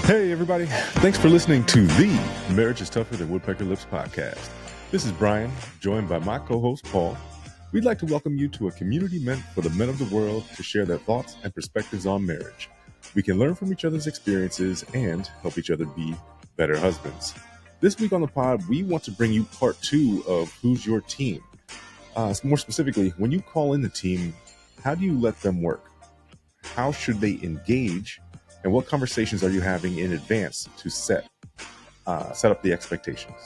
Hey, everybody. Thanks for listening to the Marriage is Tougher Than Woodpecker Lips podcast. This is Brian, joined by my co-host, Paul. We'd like to welcome you to a community meant for the men of the world to share their thoughts and perspectives on marriage. We can learn from each other's experiences and help each other be better husbands. This week on the pod, we want to bring you part 2 of Who's Your Team? More specifically, when you call in the team, how do you let them work? How should they engage? And what conversations are you having in advance to set up the expectations?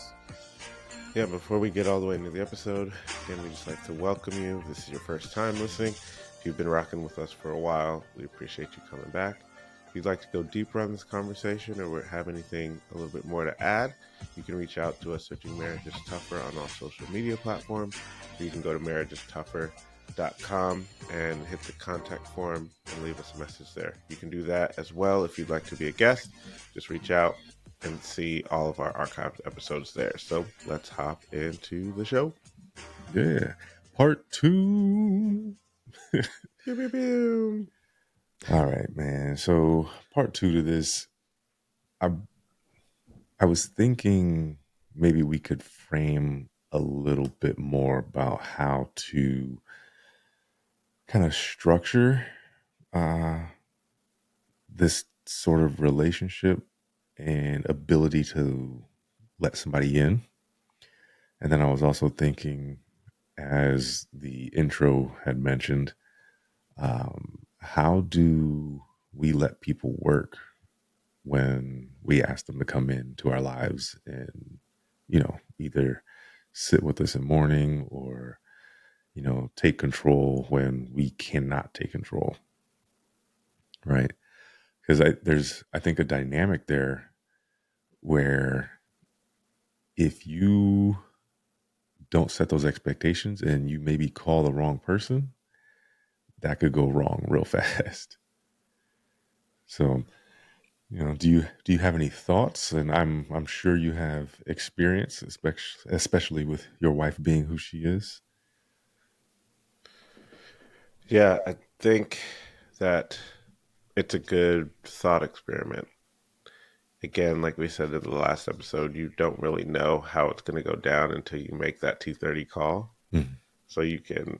Yeah, before we get all the way into the episode, again, we'd just like to welcome you. If this is your first time listening, if you've been rocking with us for a while, we appreciate you coming back. If you'd like to go deeper on this conversation or have anything a little bit more to add, you can reach out to us searching Marriage is Tougher on all social media platforms. Or you can go to marriagestougher.com and hit the contact form and leave us a message there. You can do that as well if you'd like to be a guest. Just reach out and see all of our archived episodes there. So let's hop into the show. Yeah, part 2. Pew, pew, pew. All right, man. So part 2 to this, I was thinking maybe we could frame a little bit more about how to kind of structure this sort of relationship and ability to let somebody in. And then I was also thinking, as the intro had mentioned, how do we let people work when we ask them to come into our lives and, either sit with us in mourning or, take control when we cannot take control. Right. Because there's, I think, a dynamic there where if you don't set those expectations and you maybe call the wrong person, that could go wrong real fast. So, do you have any thoughts? And I'm sure you have experience, especially with your wife being who she is. Yeah, I think that it's a good thought experiment. Again, like we said in the last episode, you don't really know how it's going to go down until you make that 2:30 call. Mm-hmm. So you can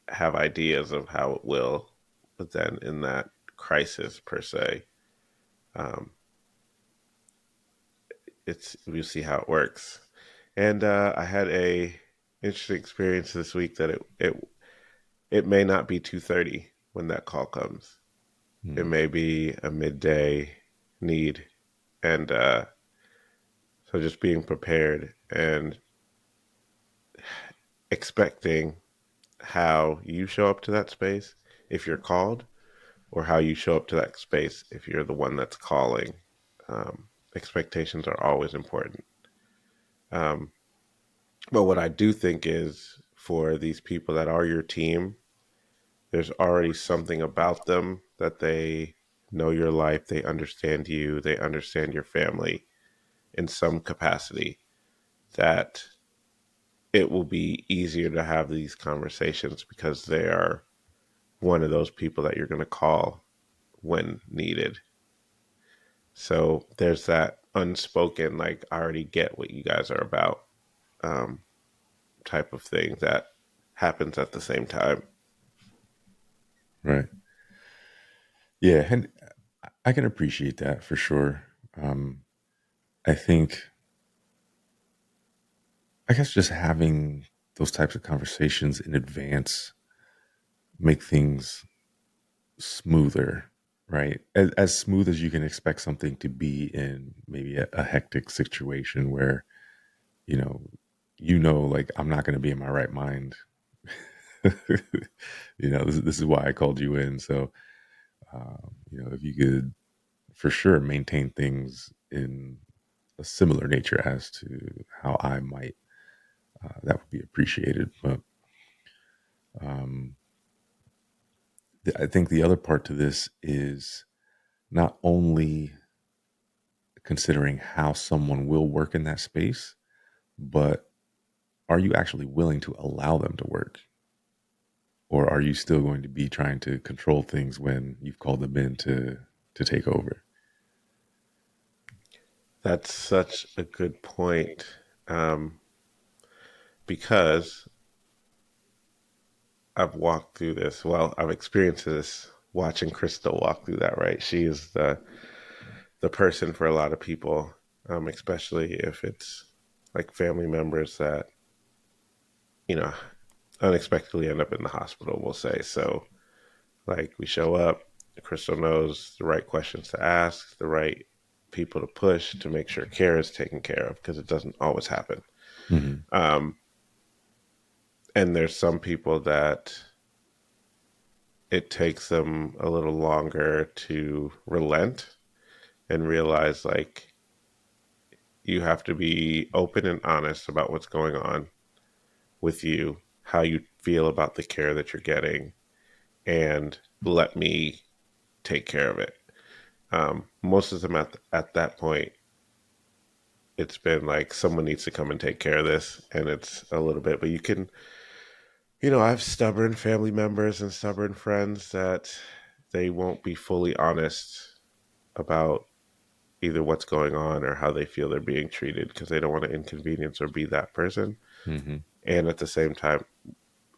have ideas of how it will, but then in that crisis per se, we'll see how it works. And I had a interesting experience this week that it may not be 2:30 when that call comes. Mm-hmm. It may be a midday need, and so just being prepared and expecting how you show up to that space if you're called, or how you show up to that space if you're the one that's calling. Expectations are always important. But what I do think is, for these people that are your team, there's already something about them that they know your life, they understand you, they understand your family in some capacity, that it will be easier to have these conversations because they are one of those people that you're going to call when needed. So there's that unspoken, like, I already get what you guys are about, type of thing that happens at the same time. Right. Yeah, and I can appreciate that for sure. I think, I guess, just having those types of conversations in advance make things smoother, right? As smooth as you can expect something to be in maybe a hectic situation where, like, I'm not going to be in my right mind. This is why I called you in. So, if you could for sure maintain things in a similar nature as to how I might, that would be appreciated. But I think the other part to this is not only considering how someone will work in that space, but are you actually willing to allow them to work? Or are you still going to be trying to control things when you've called them in to take over? That's such a good point. Um, because I've walked through this. Well, I've experienced this watching Crystal walk through that, right? She is the person for a lot of people, especially if it's like family members that, you know, unexpectedly end up in the hospital, we'll say. So, like, we show up, Crystal knows the right questions to ask, the right people to push to make sure care is taken care of because it doesn't always happen. Hmm. Um, and there's some people that it takes them a little longer to relent and realize like you have to be open and honest about what's going on with you, how you feel about the care that you're getting, and let me take care of it. Most of them at that point, it's been like someone needs to come and take care of this, and it's a little bit. But you can, I have stubborn family members and stubborn friends that they won't be fully honest about either what's going on or how they feel they're being treated because they don't want to inconvenience or be that person. Hmm. And at the same time,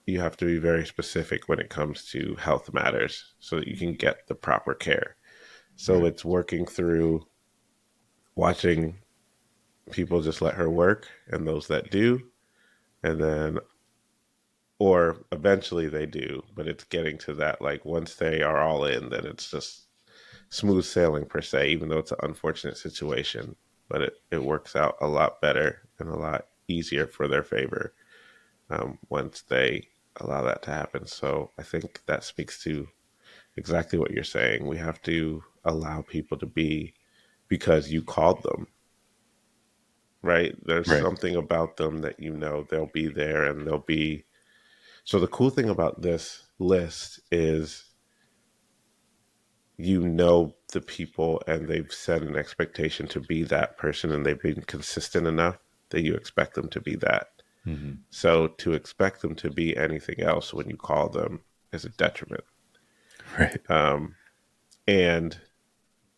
you have to be very specific when it comes to health matters so that you can get the proper care. So Right. it's working through watching people just let her work and those that do, and then, or eventually they do, but it's getting to that like once they are all in, then it's just smooth sailing per se, even though it's an unfortunate situation, but it works out a lot better and a lot easier for their favor once they allow that to happen. So I think that speaks to exactly what you're saying. We have to allow people to be because you called them, right? There's Right. something about them that they'll be there and they'll be. So the cool thing about this list is the people and they've set an expectation to be that person and they've been consistent enough that you expect them to be that. Hmm. So to expect them to be anything else when you call them is a detriment. Right. Um, and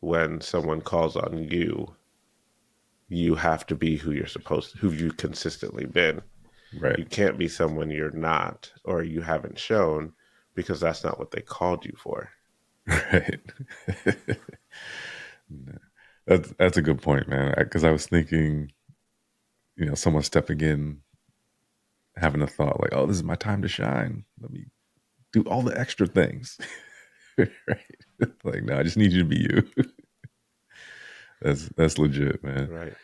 when someone calls on you, you have to be who you've consistently been. Right. You can't be someone you're not or you haven't shown because that's not what they called you for. Right. That's a good point, man. Because I was thinking, someone stepping in, having a thought like, "Oh, this is my time to shine. Let me do all the extra things." Right? Like, no, I just need you to be you. That's legit, man. Right.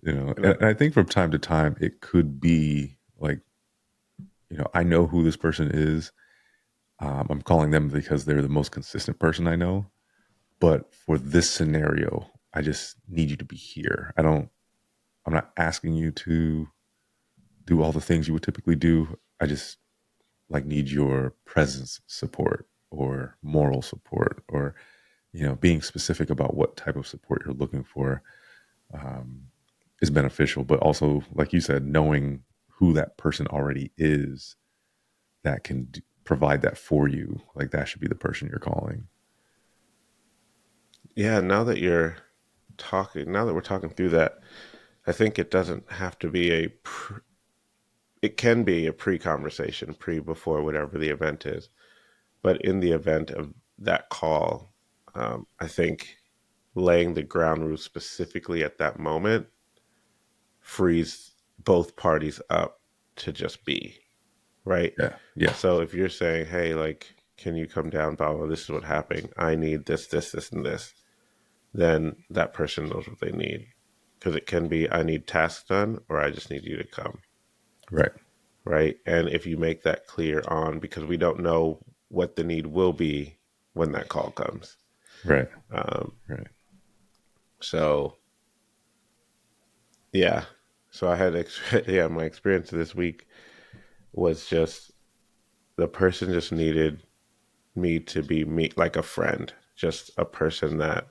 And And I think from time to time it could be like, I know who this person is. I'm calling them because they're the most consistent person I know. But for this scenario, I just need you to be here. I'm not asking you to do all the things you would typically do. I just like need your presence support or moral support or, being specific about what type of support you're looking for um, is beneficial. But also, like you said, knowing who that person already is that can provide that for you, like that should be the person you're calling. yeah, now that we're talking through that, I think it doesn't have to be it can be a pre-conversation, before whatever the event is. But in the event of that call, I think laying the ground rules specifically at that moment frees both parties up to just be, right? Yeah. Yeah. So if you're saying, hey, like, can you come down, blah, blah, this is what happened. I need this, this, and this. Then that person knows what they need. Because it can be, I need tasks done, or I just need you to come, Right. right? And if you make that clear on, because we don't know what the need will be when that call comes. Right. Um, Right. so, yeah. So I had, yeah, my experience this week was just the person just needed me to be me, like a friend, just a person that,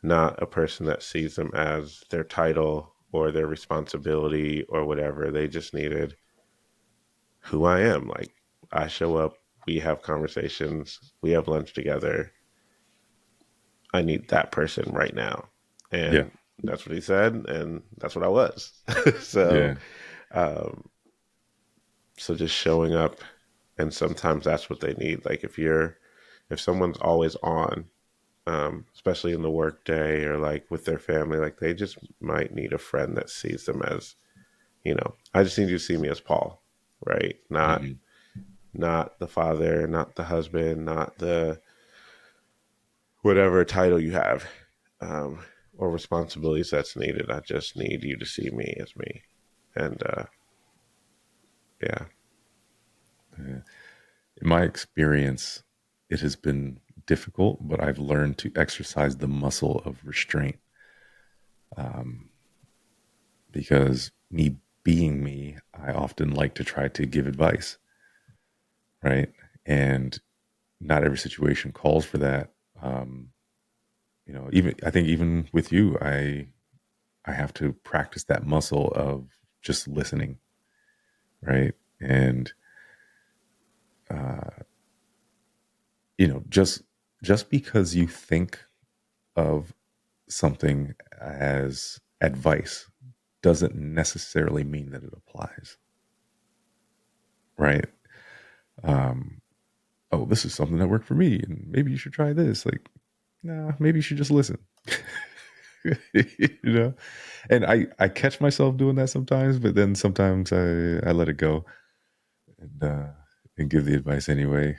not a person that sees them as their title or their responsibility or whatever. They just needed who I am. Like I show up, we have conversations, we have lunch together. I need that person right now. Yeah. And That's what he said, and that's what I was. so, Yeah. um, so just showing up, and sometimes that's what they need. Like if someone's always on, especially in the work day or like with their family, like they just might need a friend that sees them as, I just need you to see me as Paul, right? Hmm. Not the father, not the husband, not the whatever title you have, um, or responsibilities that's needed. I just need you to see me as me, and yeah, In my experience, it has been difficult, but I've learned to exercise the muscle of restraint, um, because me being me, I often like to try to give advice, right? And not every situation calls for that. Um, even I think even with you, I have to practice that muscle of just listening, right? And uh, just because you think of something as advice doesn't necessarily mean that it applies, right? Um, oh, this is something that worked for me, and maybe you should try this. Like, nah, maybe you should just listen. you know, and I catch myself doing that sometimes, but then sometimes I let it go and give the advice anyway.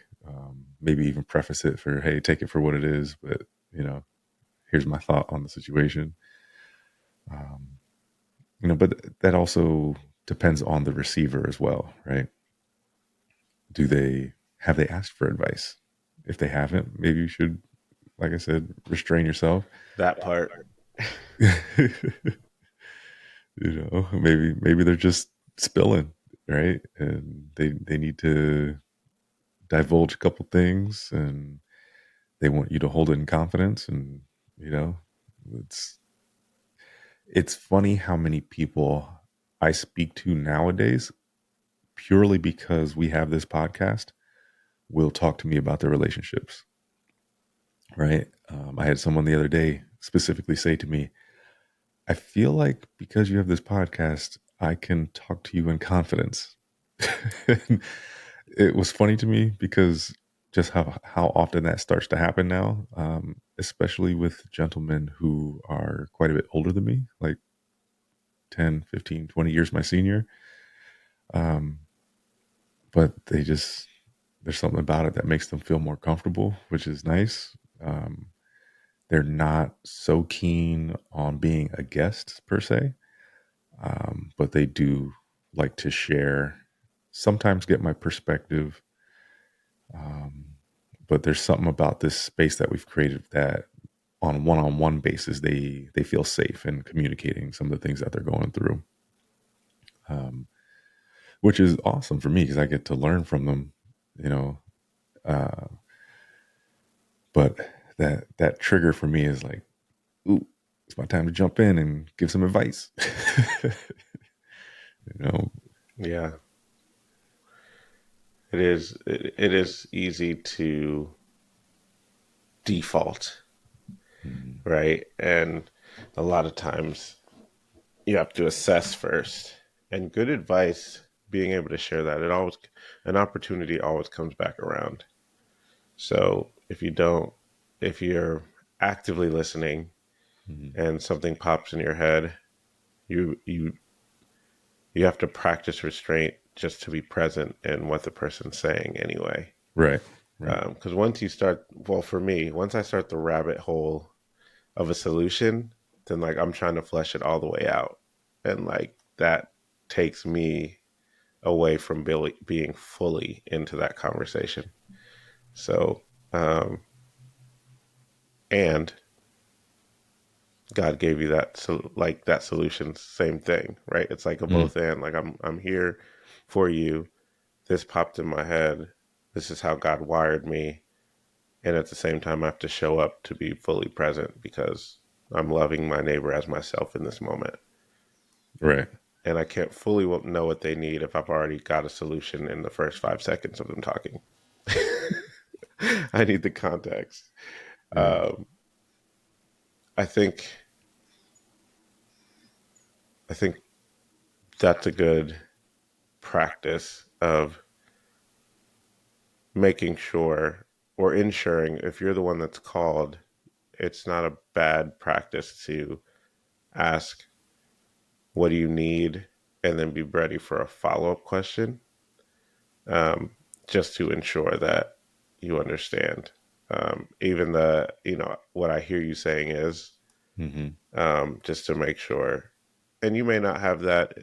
Maybe even preface it for, hey, take it for what it is, but you know, here's my thought on the situation. Um, but that also depends on the receiver as well, right? Do they have they asked for advice? If they haven't, maybe you should, like I said, restrain yourself. that part. Maybe they're just spilling, right? And they need to divulge a couple things, and they want you to hold it in confidence. And you know, it's it's funny how many people I speak to nowadays purely because we have this podcast will talk to me about their relationships, right? I had someone the other day specifically say to me, I feel like because you have this podcast, I can talk to you in confidence. It was funny to me because just how often that starts to happen now, especially with gentlemen who are quite a bit older than me, like 10, 15, 20 years my senior. Um, but there's something about it that makes them feel more comfortable, which is nice. Um, they're not so keen on being a guest per se, but they do like to share, sometimes get my perspective. Um, but there's something about this space that we've created that on a one-on-one basis they feel safe in communicating some of the things that they're going through, um, which is awesome for me because I get to learn from them, you know. Uh, but that trigger for me is like, ooh, it's my time to jump in and give some advice. you know. Yeah, it is easy to default, Mhm. right? And a lot of times you have to assess first. And good advice, being able to share that, an opportunity always comes back around. So if you're actively listening Mhm. and something pops in your head, you you you have to practice restraint just to be present in what the person's saying anyway. Right. Right. Because once you start, well, for me, once I start the rabbit hole of a solution, then like I'm trying to flesh it all the way out, and like that takes me away from being fully into that conversation. So, um, and God gave you that, so like that solution, same thing, right? It's like a Mm. both and. Like I'm here for you. This popped in my head. This is how God wired me, and at the same time, I have to show up to be fully present because I'm loving my neighbor as myself in this moment. Right. And I can't fully know what they need if I've already got a solution in the first 5 seconds of them talking. I need the context. Yeah. Um, I think I think that's a good practice of making sure or ensuring if you're the one that's called, it's not a bad practice to ask, what do you need? And then be ready for a follow up question, um, just to ensure that you understand. Even what I hear you saying is, Mm-hmm. just to make sure. And you may not have that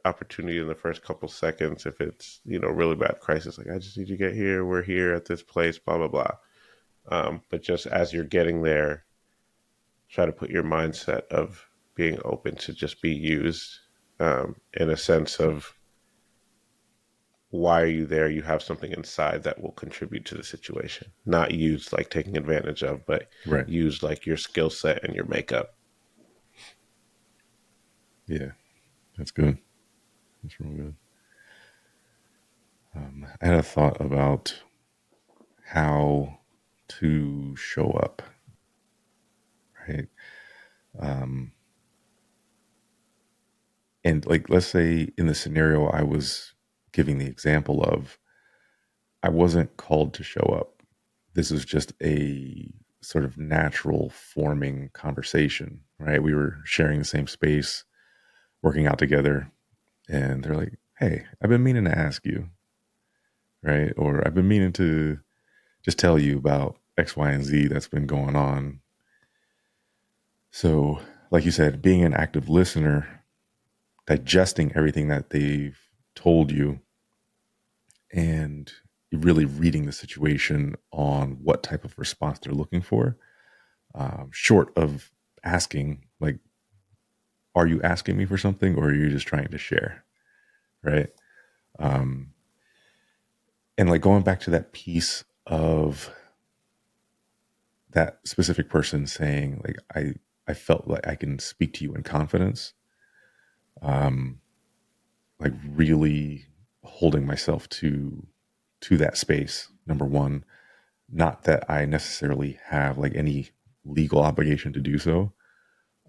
opportunity in the first couple seconds if it's, really bad crisis. Like, I just need to get here. We're here at this place, blah, blah, blah. But just as you're getting there, try to put your mindset of being open to just be used, in a sense of why are you there? You have something inside that will contribute to the situation. Not used like taking advantage of, but Right. used like your skill set and your makeup. Yeah, that's good. That's real good. I had a thought about how to show up, right? Um, and like, let's say in the scenario I was giving the example of, I wasn't called to show up. This is just a sort of natural forming conversation, right? We were sharing the same space, working out together, and they're like, "Hey, I've been meaning to ask you, right? Or I've been meaning to just tell you about X, Y, and Z that's been going on." So, like you said, being an active listener, digesting everything that they've told you, and really reading the situation on what type of response they're looking for, short of asking, like, are you asking me for something or are you just trying to share? Right. Um, and like going back to that piece of that specific person saying, like, I felt like I can speak to you in confidence, um, like really holding myself to that space. Number one, not that I necessarily have like any legal obligation to do so,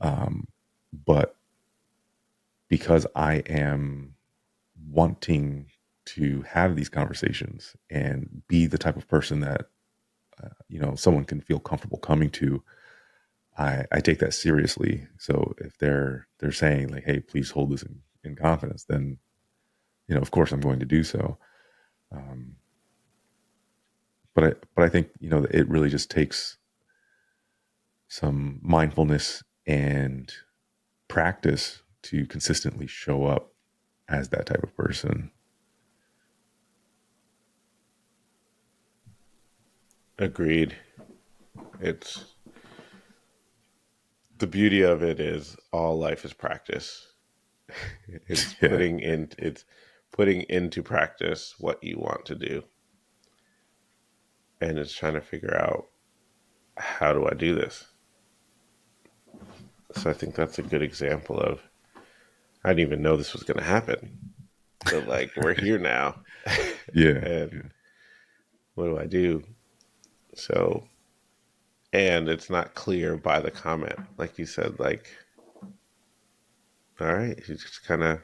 but because I am wanting to have these conversations and be the type of person that someone can feel comfortable coming to. I take that seriously. So if they're saying like, "Hey, please hold this in confidence," then of course I'm going to do so. Um, but I think it really just takes some mindfulness and practice to consistently show up as that type of person. Agreed. It's the beauty of it is all life is practice. It's Yeah, putting into practice what you want to do. And it's trying to figure out, how do I do this? So I think that's a good example of, I didn't even know this was going to happen, but like we're here now. yeah, And yeah, what do I do? So, and it's not clear by the comment. Like you said, like, all right, you just kind of,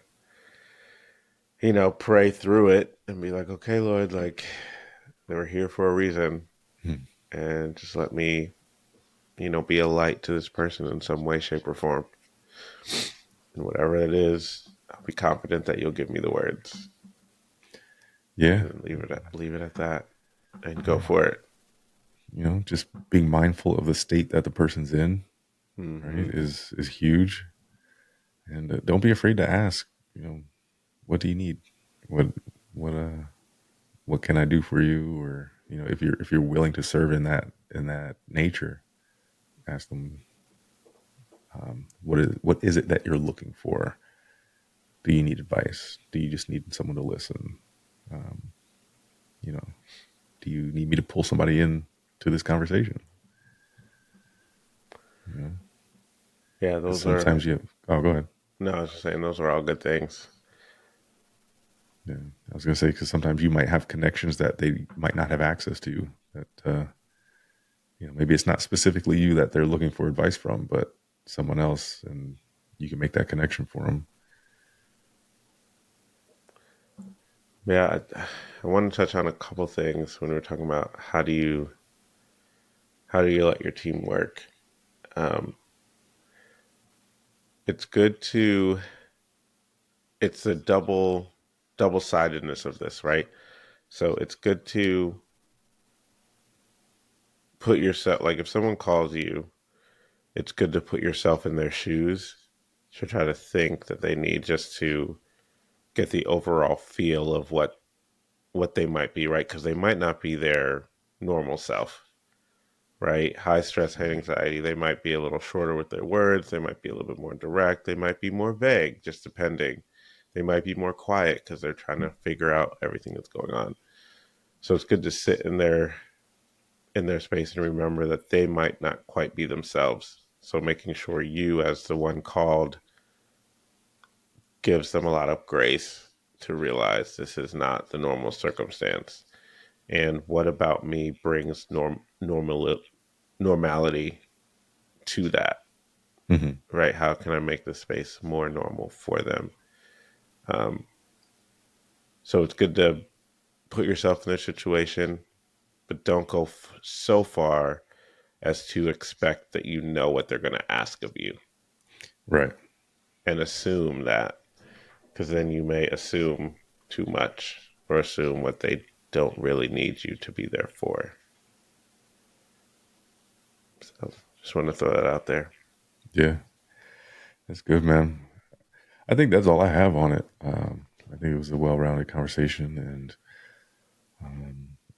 pray through it and be like, okay, Lord, like they were here for a reason. Hmm. And just let me, be a light to this person in some way, shape, or form. And whatever it is, I'll be confident that you'll give me the words, Yeah, and leave it at that, and go yeah. for it. Just being mindful of the state that the person's in, right, Hmm. is huge. And don't be afraid to ask. What do you need? What what uh what can I do for you? Or if you're willing to serve in that nature, ask them, what is it that you're looking for? Do you need advice? Do you just need someone to listen? Um, you know, do you need me to pull somebody in to this conversation? You know, Yeah, because those are, sometimes you. Oh, go ahead. no, I was just saying, those are all good things. Yeah, I was gonna say because sometimes you might have connections that they might not have access to. That maybe it's not specifically you that they're looking for advice from, but someone else, and you can make that connection for them. Yeah, I want to touch on a couple things when we're talking about how do you let your team work. Um, it's good to it's the double sidedness of this, right? So it's good to put yourself, like if someone calls you, it's good to put yourself in their shoes to try to think that they need just to get the overall feel of what they might be, right? Because they might not be their normal self, right? High stress, high anxiety, they might be a little shorter with their words, they might be a little bit more direct, they might be more vague, just depending. They might be more quiet because they're trying to figure out everything that's going on. So it's good to sit in their space and remember that they might not quite be themselves. So making sure you, as the one called, gives them a lot of grace to realize this is not the normal circumstance. And what about me brings normality to that, Hmm. right? How can I make the space more normal for them? Um, so it's good to put yourself in their situation, but don't go so far as to expect that you know what they're going to ask of you Right. and assume that, because then you may assume too much or assume what they don't really need you to be there for. So just want to throw that out there. Yeah, that's good, man. I think that's all I have on it. I think it was a well-rounded conversation and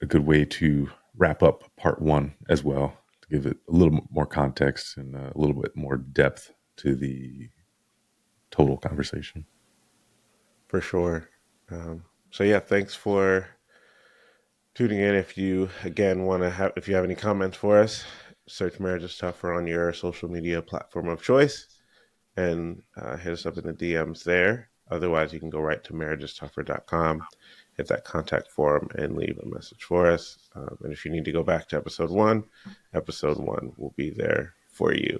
a good way to wrap up part one as well, to give it a little more context and a little bit more depth to the total conversation. For sure. So yeah, thanks for tuning in. If you again want to have, if you have any comments for us, search Marriage is Tougher on your social media platform of choice and hit us up in the DMs there. Otherwise, you can go right to marriageistougher.com, hit that contact form, and leave a message for us. And if you need to go back to episode one will be there for you.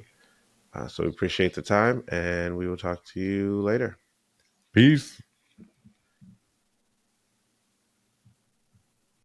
So we appreciate the time, and we will talk to you later. Peace.